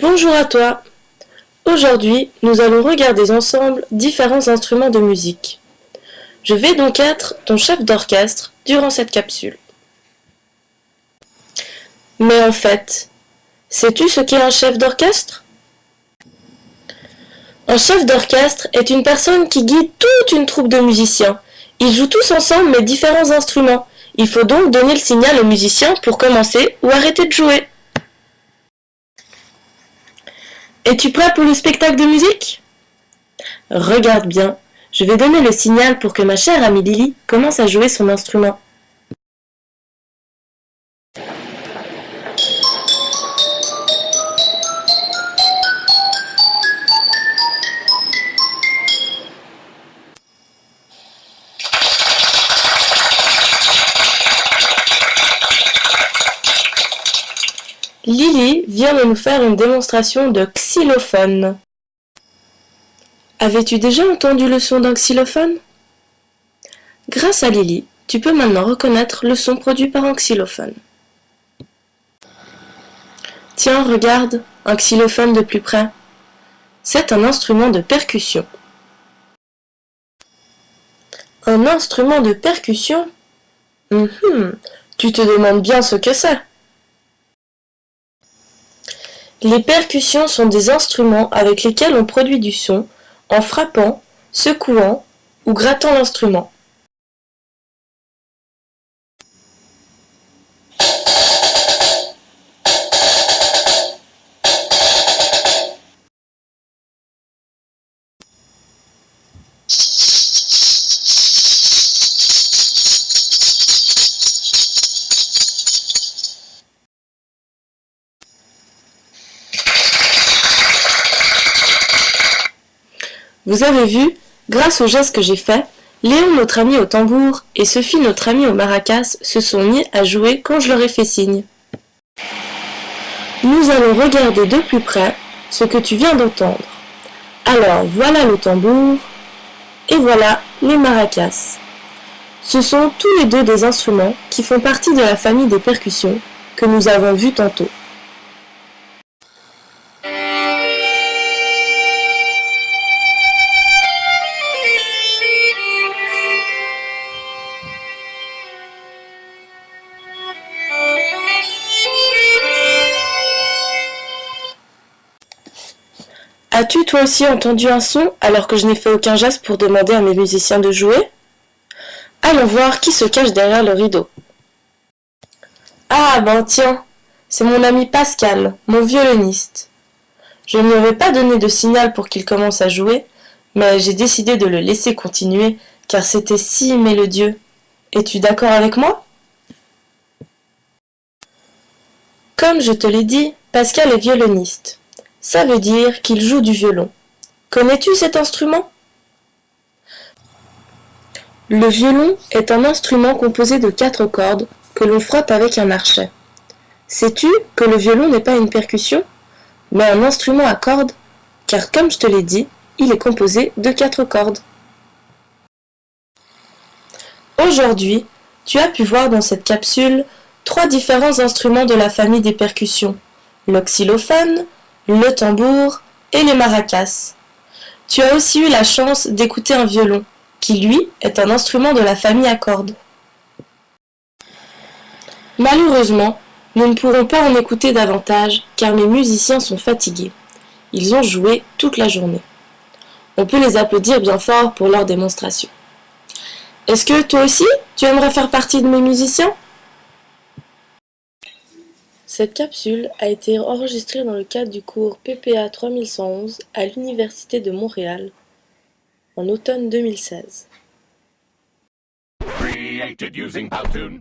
Bonjour à toi. Aujourd'hui, nous allons regarder ensemble différents instruments de musique. Je vais donc être ton chef d'orchestre durant cette capsule. Mais en fait, sais-tu ce qu'est un chef d'orchestre? Un chef d'orchestre est une personne qui guide toute une troupe de musiciens. Ils jouent tous ensemble mais différents instruments. Il faut donc donner le signal aux musiciens pour commencer ou arrêter de jouer. Es-tu prêt pour le spectacle de musique? Regarde bien, je vais donner le signal pour que ma chère amie Lily commence à jouer son instrument. Lily vient de nous faire une démonstration de xylophone. Avais-tu déjà entendu le son d'un xylophone? Grâce à Lily, tu peux maintenant reconnaître le son produit par un xylophone. Tiens, regarde, un xylophone de plus près. C'est un instrument de percussion. Un instrument de percussion? Tu te demandes bien ce que c'est. Les percussions sont des instruments avec lesquels on produit du son en frappant, secouant ou grattant l'instrument. Vous avez vu, grâce au geste que j'ai fait, Léon, notre ami au tambour, et Sophie, notre amie au maracas, se sont mis à jouer quand je leur ai fait signe. Nous allons regarder de plus près ce que tu viens d'entendre. Alors voilà le tambour, et voilà les maracas. Ce sont tous les deux des instruments qui font partie de la famille des percussions que nous avons vus tantôt. As-tu toi aussi entendu un son alors que je n'ai fait aucun geste pour demander à mes musiciens de jouer? Allons voir qui se cache derrière le rideau. Ah ben tiens, c'est mon ami Pascal, mon violoniste. Je ne lui avais pas donné de signal pour qu'il commence à jouer, mais j'ai décidé de le laisser continuer car c'était si mélodieux. Es-tu d'accord avec moi? Comme je te l'ai dit, Pascal est violoniste. Ça veut dire qu'il joue du violon. Connais-tu cet instrument? Le violon est un instrument composé de 4 cordes que l'on frotte avec un archet. Sais-tu que le violon n'est pas une percussion, mais un instrument à cordes, car comme je te l'ai dit, il est composé de 4 cordes. Aujourd'hui, tu as pu voir dans cette capsule 3 différents instruments de la famille des percussions, le xylophone, le tambour et les maracas. Tu as aussi eu la chance d'écouter un violon, qui lui est un instrument de la famille à cordes. Malheureusement, nous ne pourrons pas en écouter davantage car mes musiciens sont fatigués. Ils ont joué toute la journée. On peut les applaudir bien fort pour leur démonstration. Est-ce que toi aussi, tu aimerais faire partie de mes musiciens? Cette capsule a été enregistrée dans le cadre du cours PPA 3111 à l'Université de Montréal en automne 2016. Created using Powtoon.